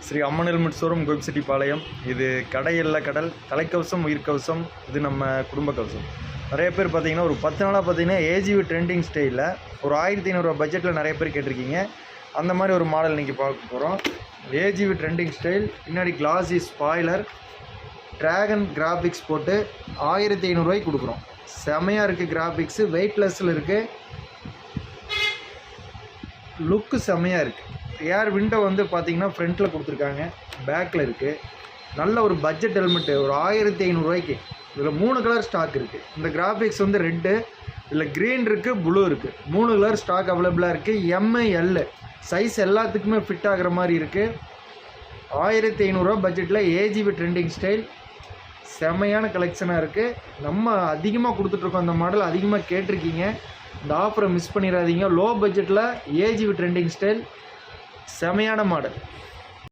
ஸ்ரீ அம்மன் helmet showroom Gobichettipalayam. இது கடை இல்ல கடல், தலைக்கவசம் உயிர்க்கவசம். இது நம்ம குடும்ப கவசம். நிறைய பேர் பார்த்தீங்கன்னா ஒரு 10 நாளாக பார்த்தீங்கன்னா ஏஜிவி ட்ரெண்டிங் ஸ்டைலில் ஒரு 1500 ரூபா பட்ஜெட்டில் நிறைய பேர் கேட்டிருக்கீங்க. அந்த மாதிரி ஒரு மாடல் இன்றைக்கி பார்க்க போகிறோம். ஏஜிவி ட்ரெண்டிங் ஸ்டைல், பின்னாடி கிளாஸி ஸ்பாய்லர், ட்ராகன் கிராஃபிக்ஸ் போட்டு 1500 ரூபாய்க்கு கொடுக்குறோம். செமையாக இருக்குது கிராஃபிக்ஸு, வெயிட்லெஸ்ஸில் இருக்குது, லுக்கு செமையாக இருக்குது. ஏர் விண்டோ வந்து பார்த்தீங்கன்னா ஃப்ரண்ட்டில் கொடுத்துருக்காங்க, பேக்கில் இருக்குது. நல்ல ஒரு பட்ஜெட் ஹெல்மெட்டு, ஒரு 1500 ரூபாய்க்கு. இதில் 3 கலர் ஸ்டாக் இருக்குது. இந்த கிராஃபிக்ஸ் வந்து ரெட்டு, இதில் க்ரீன் இருக்குது, ப்ளூ இருக்குது. 3 கலர் ஸ்டாக் அவைலபிளாக இருக்குது. எம்ஐஎல் சைஸ் எல்லாத்துக்குமே ஃபிட் ஆகிற மாதிரி இருக்குது. 1500 ரூபா பட்ஜெட்டில் ஏஜிவி ட்ரெண்டிங் ஸ்டைல் செமையான கலெக்ஷனாக இருக்குது. நம்ம அதிகமாக கொடுத்துட்ருக்கோம். அந்த மாடல் அதிகமாக கேட்டிருக்கீங்க. இந்த ஆஃபரை மிஸ் பண்ணிடாதீங்க. லோ பட்ஜெட்டில் ஏஜிவி ட்ரெண்டிங் ஸ்டைல் செமையான மாடல்.